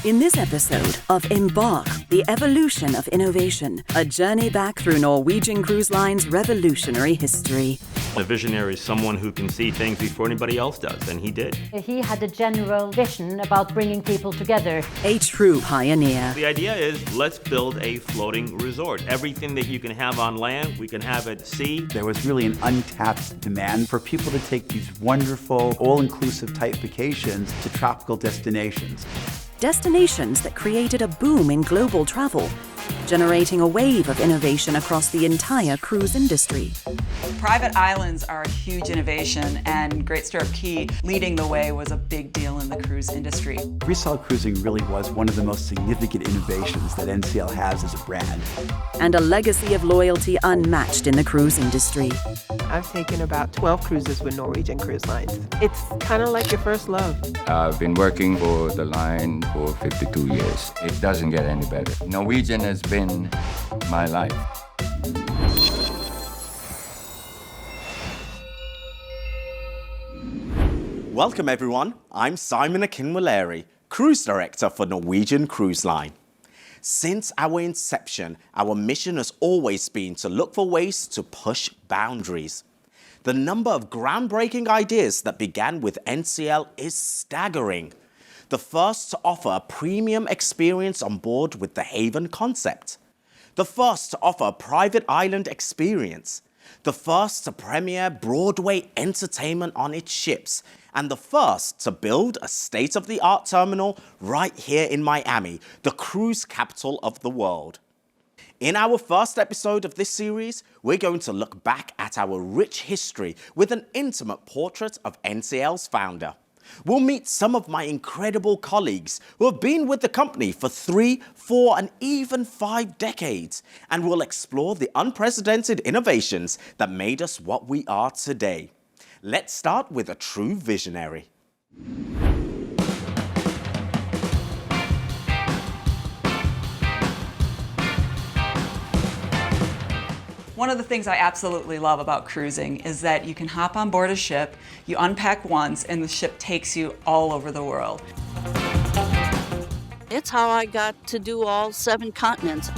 In this episode of EMBARK, the evolution of innovation, a journey back through Norwegian Cruise Line's revolutionary history. A visionary is someone who can see things before anybody else does, and he did. He had a general vision about bringing people together. A true pioneer. The idea is, let's build a floating resort. Everything that you can have on land, we can have at sea. There was really an untapped demand for people to take these wonderful, all-inclusive type vacations to tropical destinations. Destinations that created a boom in global travel, generating a wave of innovation across the entire cruise industry. Private islands are a huge innovation, and Great Stirrup Cay leading the way was a big deal in the cruise industry. Freestyle cruising really was one of the most significant innovations that NCL has as a brand. And a legacy of loyalty unmatched in the cruise industry. I've taken about 12 cruises with Norwegian Cruise Lines. It's kind of like your first love. I've been working for the line for 52 years. It doesn't get any better. Norwegian has been my life. Welcome everyone, I'm Simon Akinwolere, Cruise Director for Norwegian Cruise Line. Since our inception, our mission has always been to look for ways to push boundaries. The number of groundbreaking ideas that began with NCL is staggering. The first to offer a premium experience on board with the Haven concept. The first to offer a private island experience. The first to premiere Broadway entertainment on its ships. And the first to build a state-of-the-art terminal right here in Miami, the cruise capital of the world. In our first episode of this series, we're going to look back at our rich history with an intimate portrait of NCL's founder. We'll meet some of my incredible colleagues who have been with the company for 3, 4, and even 5 decades, and we'll explore the unprecedented innovations that made us what we are today. Let's start with a true visionary. One of the things I absolutely love about cruising is that you can hop on board a ship, you unpack once, and the ship takes you all over the world. It's how I got to do all 7 continents.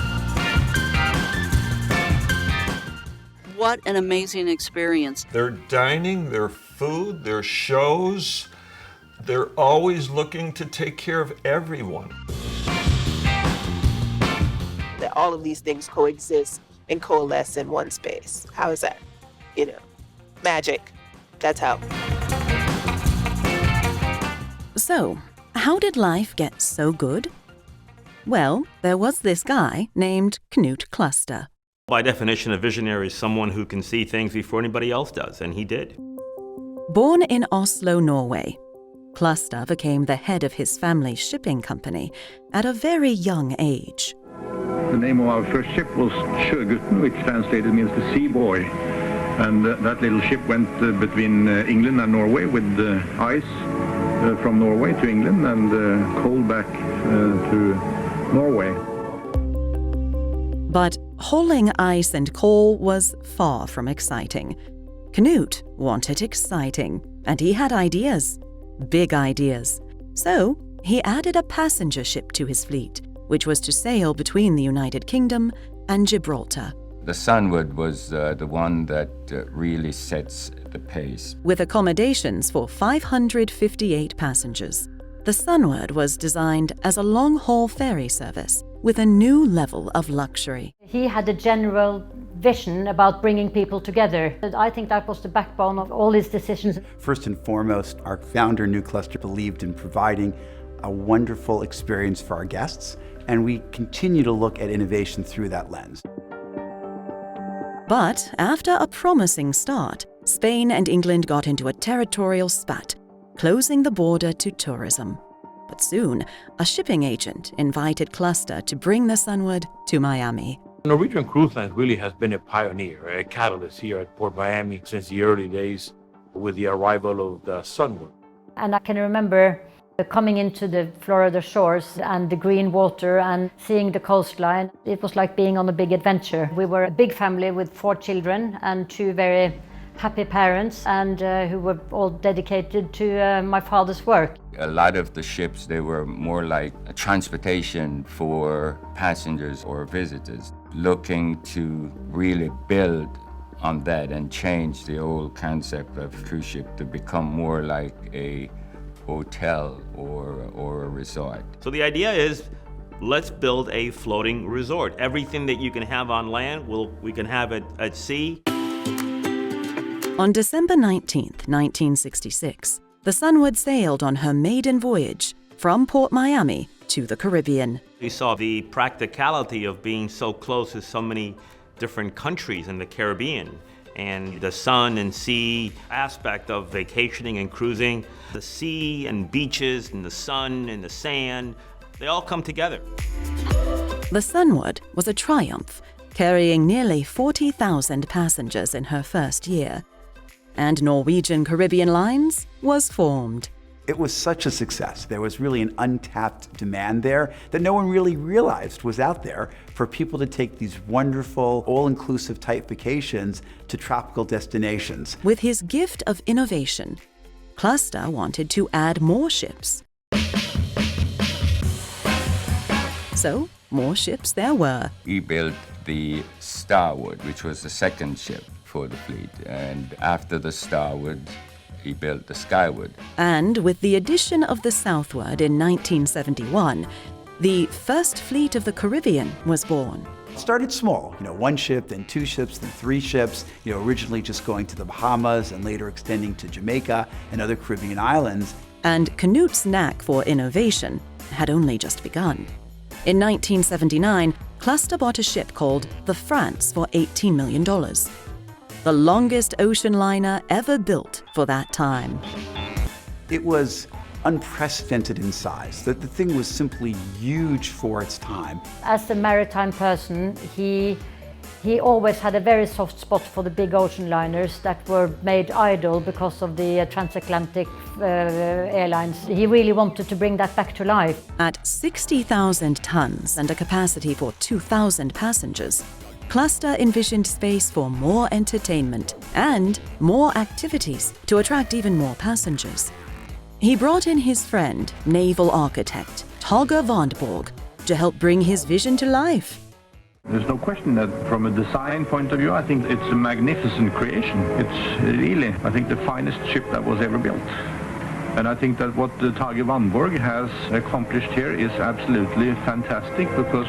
What an amazing experience. Their dining, their food, their shows, they're always looking to take care of everyone. That all of these things coexist and coalesce in one space. How is that? Magic. That's how. So, how did life get so good? Well, there was this guy named Knut Cluster. By definition, a visionary is someone who can see things before anybody else does, and he did. Born in Oslo, Norway, Cluster became the head of his family's shipping company at a very young age. The name of our first ship was Sjøgutten, which translated means the sea boy. And that little ship went between England and Norway with ice from Norway to England and coal back to Norway. But hauling ice and coal was far from exciting. Knut wanted exciting, and he had ideas, big ideas. So he added a passenger ship to his fleet, which was to sail between the United Kingdom and Gibraltar. The Sunward was the one that really sets the pace. With accommodations for 558 passengers, the Sunward was designed as a long-haul ferry service with a new level of luxury. He had a general vision about bringing people together. I think that was the backbone of all his decisions. First and foremost, our founder, Knut Cluster, believed in providing a wonderful experience for our guests, and we continue to look at innovation through that lens. But after a promising start, Spain and England got into a territorial spat, closing the border to tourism. But soon, a shipping agent invited Cluster to bring the Sunward to Miami. Norwegian Cruise Lines really has been a pioneer, a catalyst here at Port Miami since the early days with the arrival of the Sunward. And I can remember coming into the Florida shores and the green water and seeing the coastline. It was like being on a big adventure. We were a big family with 4 children and 2 very happy parents and who were all dedicated to my father's work. A lot of the ships, they were more like a transportation for passengers or visitors, looking to really build on that and change the old concept of cruise ship to become more like a hotel or a resort. So the idea is, let's build a floating resort. Everything that you can have on land, we can have it at sea. On December 19th, 1966, the Sunward sailed on her maiden voyage from Port Miami to the Caribbean. We saw the practicality of being so close to so many different countries in the Caribbean, and the sun and sea aspect of vacationing and cruising. The sea and beaches and the sun and the sand, they all come together. The Sunward was a triumph, carrying nearly 40,000 passengers in her first year. And Norwegian Caribbean Lines was formed. It was such a success. There was really an untapped demand there that no one really realized was out there for people to take these wonderful, all-inclusive type vacations to tropical destinations. With his gift of innovation, Cluster wanted to add more ships. So, more ships there were. He built the Starwood, which was the second ship for the fleet, and after the Starwood, he built the Skyward. And with the addition of the Southward in 1971, the first fleet of the Caribbean was born. It started small, one ship, then two ships, then three ships, originally just going to the Bahamas and later extending to Jamaica and other Caribbean islands. And Canute's knack for innovation had only just begun. In 1979, Cluster bought a ship called the France for $18 million. The longest ocean liner ever built for that time. It was unprecedented in size. The thing was simply huge for its time. As a maritime person, he always had a very soft spot for the big ocean liners that were made idle because of the transatlantic airlines. He really wanted to bring that back to life. At 60,000 tons and a capacity for 2,000 passengers, Cluster envisioned space for more entertainment and more activities to attract even more passengers. He brought in his friend, naval architect Holger Vandborg, to help bring his vision to life. There's no question that from a design point of view, I think it's a magnificent creation. It's really, I think, the finest ship that was ever built. And I think that what Tage Vandborg has accomplished here is absolutely fantastic, because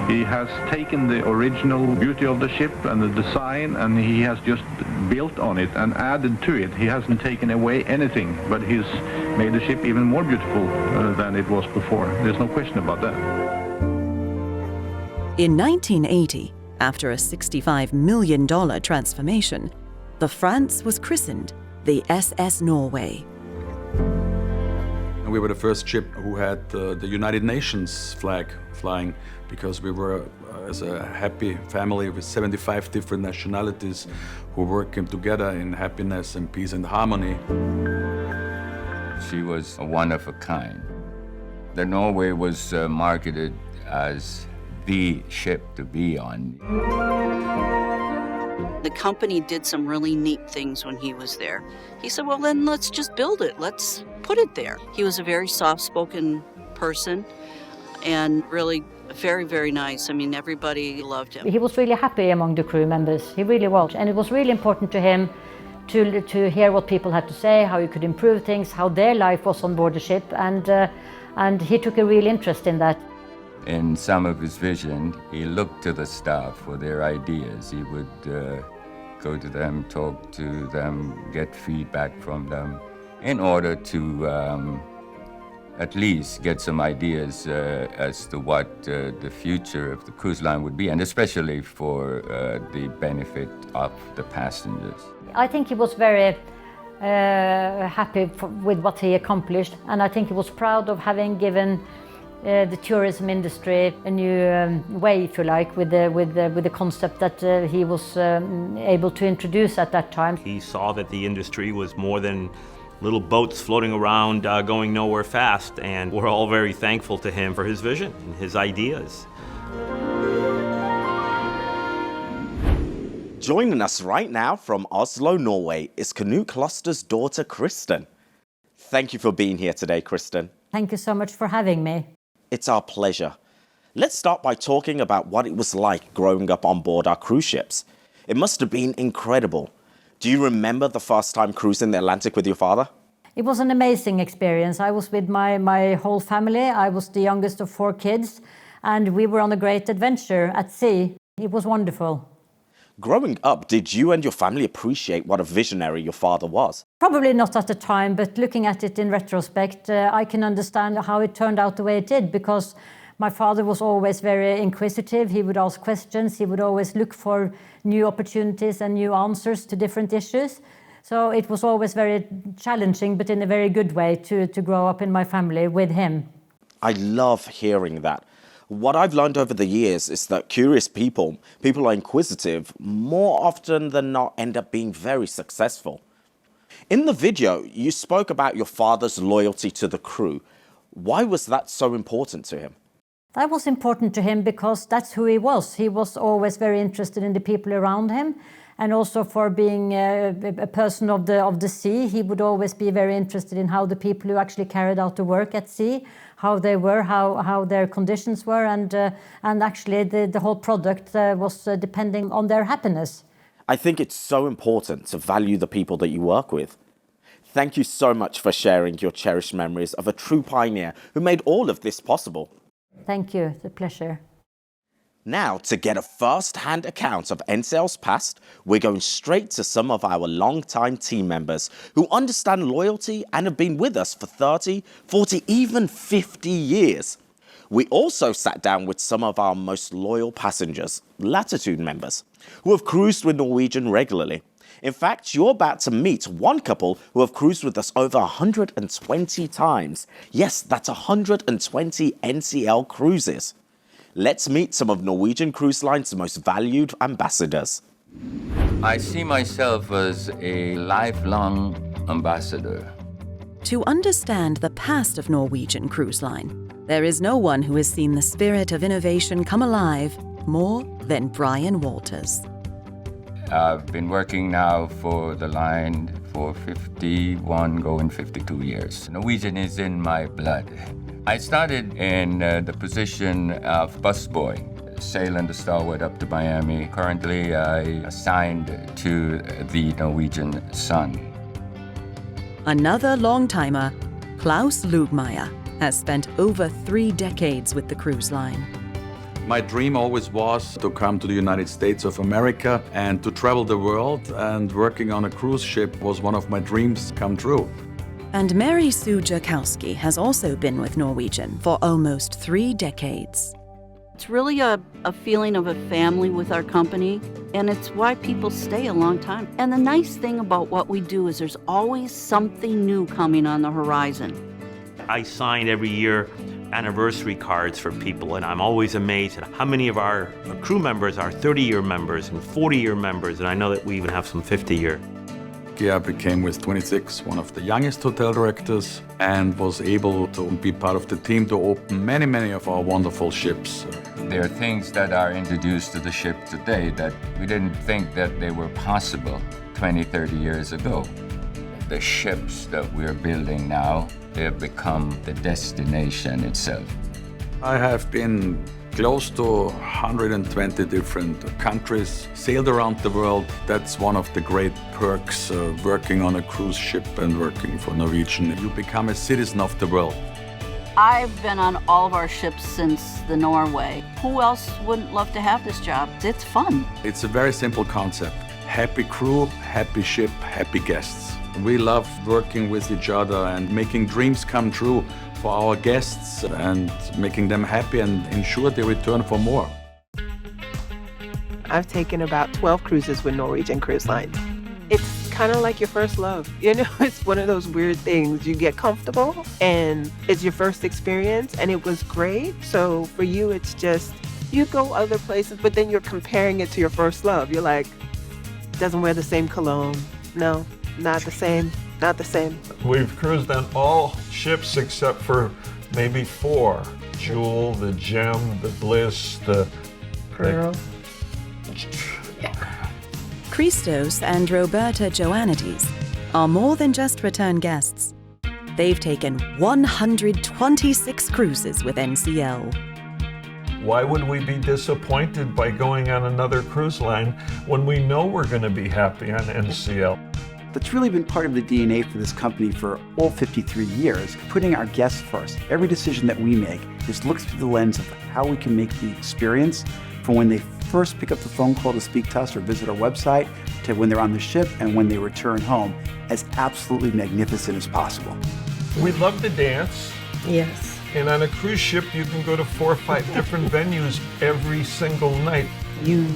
he has taken the original beauty of the ship and the design, and he has just built on it and added to it. He hasn't taken away anything, but he's made the ship even more beautiful than it was before. There's no question about that. In 1980, after a $65 million transformation, the France was christened the SS Norway. We were the first ship who had the United Nations flag flying, because we were as a happy family with 75 different nationalities who were working together in happiness and peace and harmony. She was one of a kind. The Norway was marketed as the ship to be on. The company did some really neat things when he was there. He said, well, then let's just build it. Let's put it there. He was a very soft-spoken person and really very, very nice. I mean, everybody loved him. He was really happy among the crew members. He really was. And it was really important to him to hear what people had to say, how he could improve things, how their life was on board the ship. And he took a real interest in that. In some of his vision, he looked to the staff for their ideas. He would go to them, talk to them, get feedback from them, in order to at least get some ideas as to what the future of the cruise line would be, and especially for the benefit of the passengers. I think he was very happy with what he accomplished, and I think he was proud of having given the tourism industry a new way, if you like, with the concept that he was able to introduce at that time. He saw that the industry was more than little boats floating around going nowhere fast, and we're all very thankful to him for his vision and his ideas. Joining us right now from Oslo, Norway, is Canoe Cluster's daughter, Kristen. Thank you for being here today, Kristen. Thank you so much for having me. It's our pleasure. Let's start by talking about what it was like growing up on board our cruise ships. It must have been incredible. Do you remember the first time cruising the Atlantic with your father? It was an amazing experience. I was with my whole family. I was the youngest of 4 kids, and we were on a great adventure at sea. It was wonderful. Growing up, did you and your family appreciate what a visionary your father was? Probably not at the time, but looking at it in retrospect, I can understand how it turned out the way it did, because my father was always very inquisitive. He would ask questions. He would always look for new opportunities and new answers to different issues. So it was always very challenging, but in a very good way, to grow up in my family with him. I love hearing that. What I've learned over the years is that curious people are inquisitive, more often than not end up being very successful. In the video, you spoke about your father's loyalty to the crew. Why was that so important to him? That was important to him because that's who he was. He was always very interested in the people around him. And also for being a person of the sea, he would always be very interested in how the people who actually carried out the work at sea, how they were, how their conditions were, and actually the whole product was depending on their happiness. I think it's so important to value the people that you work with. Thank you so much for sharing your cherished memories of a true pioneer who made all of this possible. Thank you, it's a pleasure. Now, to get a first-hand account of NCL's past, we're going straight to some of our long-time team members who understand loyalty and have been with us for 30, 40, even 50 years. We also sat down with some of our most loyal passengers, Latitude members, who have cruised with Norwegian regularly. In fact, you're about to meet one couple who have cruised with us over 120 times. Yes, that's 120 NCL cruises. Let's meet some of Norwegian Cruise Line's most valued ambassadors. I see myself as a lifelong ambassador. To understand the past of Norwegian Cruise Line, there is no one who has seen the spirit of innovation come alive more than Brian Walters. I've been working now for the line for 51, going 52 years. Norwegian is in my blood. I started in the position of busboy, sailing the Starwood up to Miami. Currently, I assigned to the Norwegian Sun. Another long-timer, Klaus Lugmeier, has spent over 3 decades with the cruise line. My dream always was to come to the United States of America and to travel the world, and working on a cruise ship was one of my dreams come true. And Mary Sue Jerkowski has also been with Norwegian for almost 3 decades. It's really a feeling of a family with our company, and it's why people stay a long time. And the nice thing about what we do is there's always something new coming on the horizon. I sign every year anniversary cards for people, and I'm always amazed at how many of our crew members are 30-year members and 40-year members, and I know that we even have some 50-year. I became with 26 one of the youngest hotel directors and was able to be part of the team to open many of our wonderful ships. There are things that are introduced to the ship today that we didn't think that they were possible 20, 30 years ago. The ships that we're building now, they have become the destination itself. I have been close to 120 different countries, sailed around the world. That's one of the great perks working on a cruise ship and working for Norwegian. You become a citizen of the world. I've been on all of our ships since the Norway. Who else wouldn't love to have this job? It's fun. It's a very simple concept. Happy crew, happy ship, happy guests. We love working with each other and making dreams come true for our guests and making them happy and ensure they return for more. I've taken about 12 cruises with Norwegian Cruise Line. It's kind of like your first love. You know, it's one of those weird things. You get comfortable and it's your first experience and it was great. So for you, it's just, you go other places, but then you're comparing it to your first love. You're like, doesn't wear the same cologne. No, not the same. Not the same. We've cruised on all ships except for maybe 4. Jewel, the Gem, the Bliss, the Pearl. Christos and Roberta Joannides are more than just return guests. They've taken 126 cruises with NCL. Why would we be disappointed by going on another cruise line when we know we're going to be happy on NCL? That's really been part of the DNA for this company for all 53 years, putting our guests first. Every decision that we make is looked through the lens of how we can make the experience from when they first pick up the phone call to speak to us or visit our website to when they're on the ship and when they return home as absolutely magnificent as possible. We love to dance. Yes. And on a cruise ship, you can go to 4 or 5 different venues every single night. You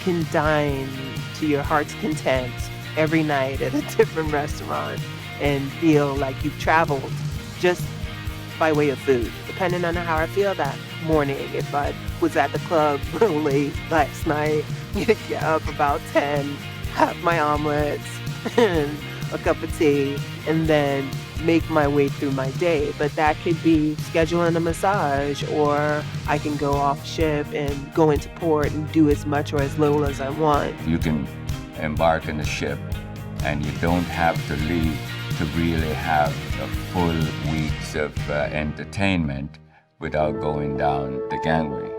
can dine to your heart's content every night at a different restaurant and feel like you've traveled just by way of food, depending on how I feel that morning. If I was at the club real late last night, get up about 10, have my omelets and a cup of tea, and then make my way through my day. But that could be scheduling a massage, or I can go off ship and go into port and do as much or as little as I want. You can embark on a ship and you don't have to leave to really have a full weeks of entertainment without going down the gangway.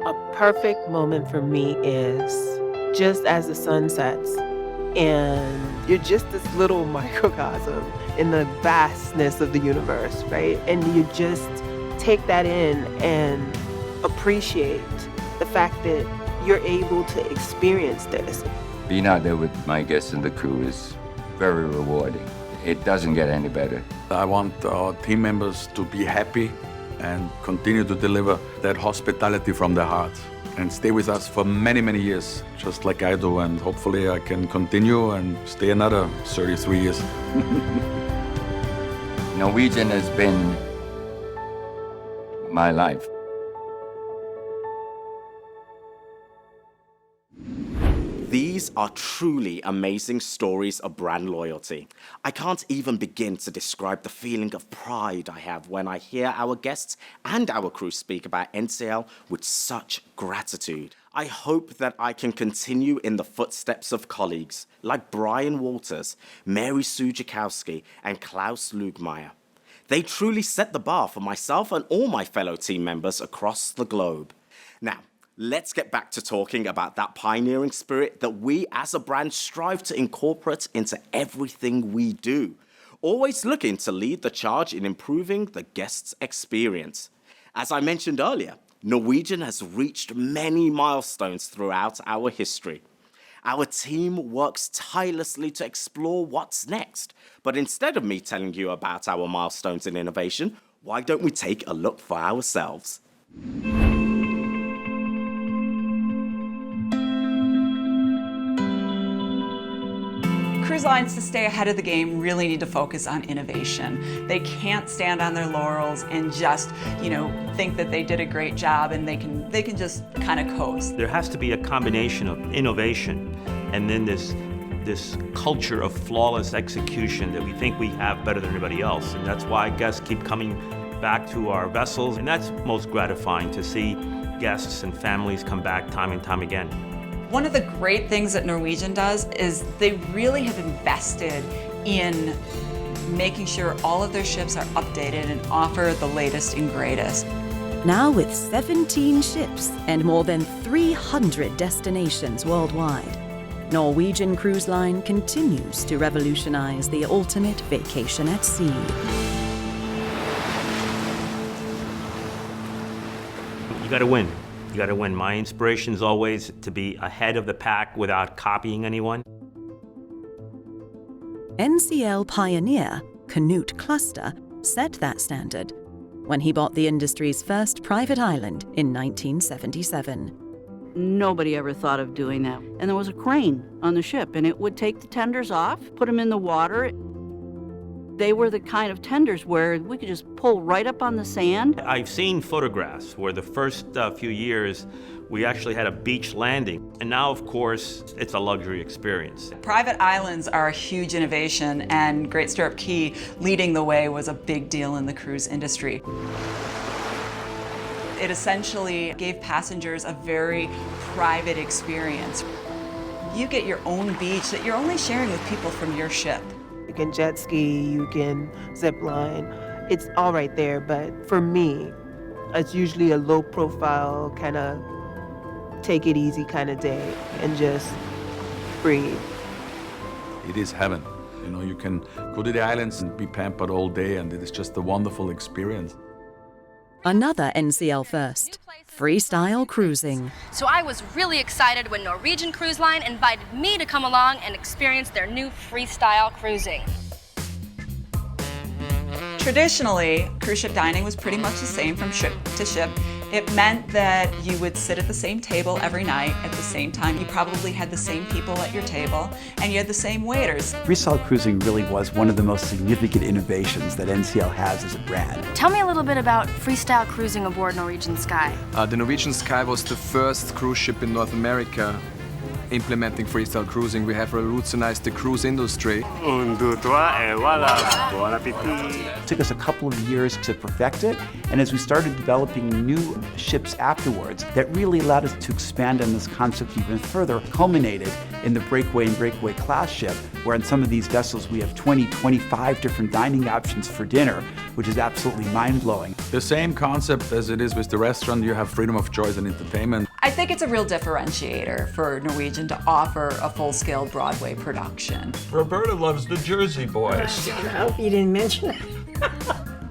A perfect moment for me is just as the sun sets and you're just this little microcosm in the vastness of the universe, right? And you just take that in and appreciate the fact that you're able to experience this. Being out there with my guests and the crew is very rewarding. It doesn't get any better. I want our team members to be happy and continue to deliver that hospitality from their hearts and stay with us for many, many years, just like I do. And hopefully I can continue and stay another 33 years. Norwegian has been my life. These are truly amazing stories of brand loyalty. I can't even begin to describe the feeling of pride I have when I hear our guests and our crew speak about NCL with such gratitude. I hope that I can continue in the footsteps of colleagues like Brian Walters, Mary Sue Jakowski, and Klaus Lugmeyer. They truly set the bar for myself and all my fellow team members across the globe. Now, let's get back to talking about that pioneering spirit that we as a brand strive to incorporate into everything we do, always looking to lead the charge in improving the guest's experience. As I mentioned earlier, Norwegian has reached many milestones throughout our history. Our team works tirelessly to explore what's next, but instead of me telling you about our milestones in innovation, why don't we take a look for ourselves? Cruise lines, to stay ahead of the game, really need to focus on innovation. They can't stand on their laurels and just, think that they did a great job and they can just kind of coast. There has to be a combination of innovation and then this culture of flawless execution that we think we have better than anybody else. And that's why guests keep coming back to our vessels. And that's most gratifying to see guests and families come back time and time again. One of the great things that Norwegian does is they really have invested in making sure all of their ships are updated and offer the latest and greatest. Now with 17 ships and more than 300 destinations worldwide, Norwegian Cruise Line continues to revolutionize the ultimate vacation at sea. You gotta win. You gotta win. My inspiration is always to be ahead of the pack without copying anyone. NCL pioneer Knut Cluster set that standard when he bought the industry's first private island in 1977. Nobody ever thought of doing that. And there was a crane on the ship, and it would take the tenders off, put them in the water. They were the kind of tenders where we could just pull right up on the sand. I've seen photographs where the first few years we actually had a beach landing. And now, of course, it's a luxury experience. Private islands are a huge innovation, and Great Stirrup Cay leading the way was a big deal in the cruise industry. It essentially gave passengers a very private experience. you get your own beach that you're only sharing with people from your ship. You can jet ski, you can zip line. It's all right there, but for me, it's usually a low profile, kind of take it easy kind of day and just breathe. It is heaven. You know, you can go to the islands and be pampered all day, and it is just a wonderful experience. Another NCL first, freestyle cruising. So I was really excited when Norwegian Cruise Line invited me to come along and experience their new freestyle cruising. Traditionally, cruise ship dining was pretty much the same from ship to ship. It meant that you would sit at the same table every night at the same time. You probably had the same people at your table, and you had the same waiters. Freestyle cruising really was one of the most significant innovations that NCL has as a brand. Tell me a little bit about freestyle cruising aboard Norwegian Sky. The Norwegian Sky was the first cruise ship in North America implementing freestyle cruising. We have revolutionized the cruise industry. It took us a couple of years to perfect it, and as we started developing new ships afterwards, that really allowed us to expand on this concept even further, culminated in the Breakaway and Breakaway class ship, where on some of these vessels we have 20, 25 different dining options for dinner, which is absolutely mind-blowing. The same concept as it is with the restaurant, you have freedom of choice and entertainment. I think it's a real differentiator for Norwegian to offer a full-scale Broadway production. Roberta loves the Jersey Boys. I hope you didn't mention it.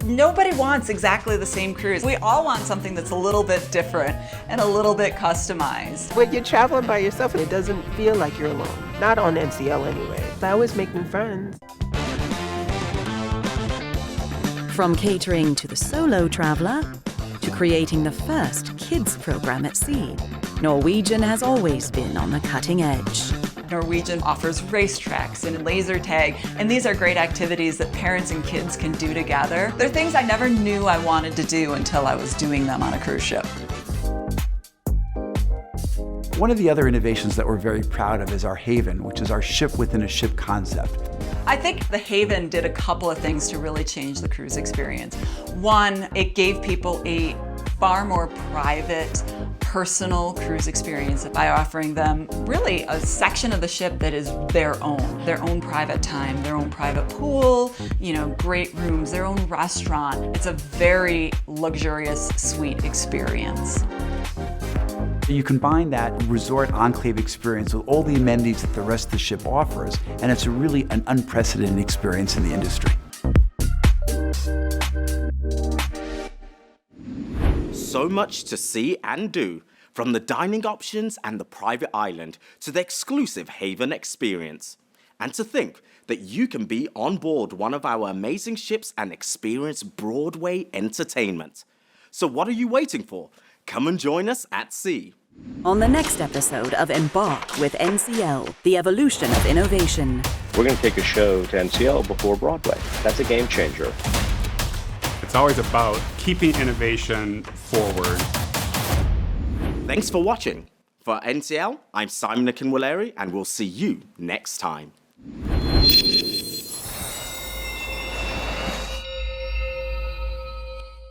Nobody wants exactly the same cruise. We all want something that's a little bit different and a little bit customized. When you're traveling by yourself, it doesn't feel like you're alone. Not on NCL anyway. I always make new friends. From catering to the solo traveler, to creating the first kids program at sea, Norwegian has always been on the cutting edge. Norwegian offers racetracks and laser tag, and these are great activities that parents and kids can do together. They're things I never knew I wanted to do until I was doing them on a cruise ship. One of the other innovations that we're very proud of is our Haven, which is our ship within a ship concept. I think the Haven did a couple of things to really change the cruise experience. One, it gave people a far more private, personal cruise experience by offering them really a section of the ship that is their own private time, their own private pool, great rooms, their own restaurant. It's a very luxurious, sweet experience. You combine that resort enclave experience with all the amenities that the rest of the ship offers, and it's really an unprecedented experience in the industry. So much to see and do, from the dining options and the private island to the exclusive Haven experience. And to think that you can be on board one of our amazing ships and experience Broadway entertainment. So what are you waiting for? Come and join us at sea. On the next episode of EMBARK with NCL, the evolution of innovation. We're going to take a show to NCL before Broadway. That's a game changer. It's always about keeping innovation forward. Thanks for watching. For NCL, I'm Simon Akinwolere, and we'll see you next time.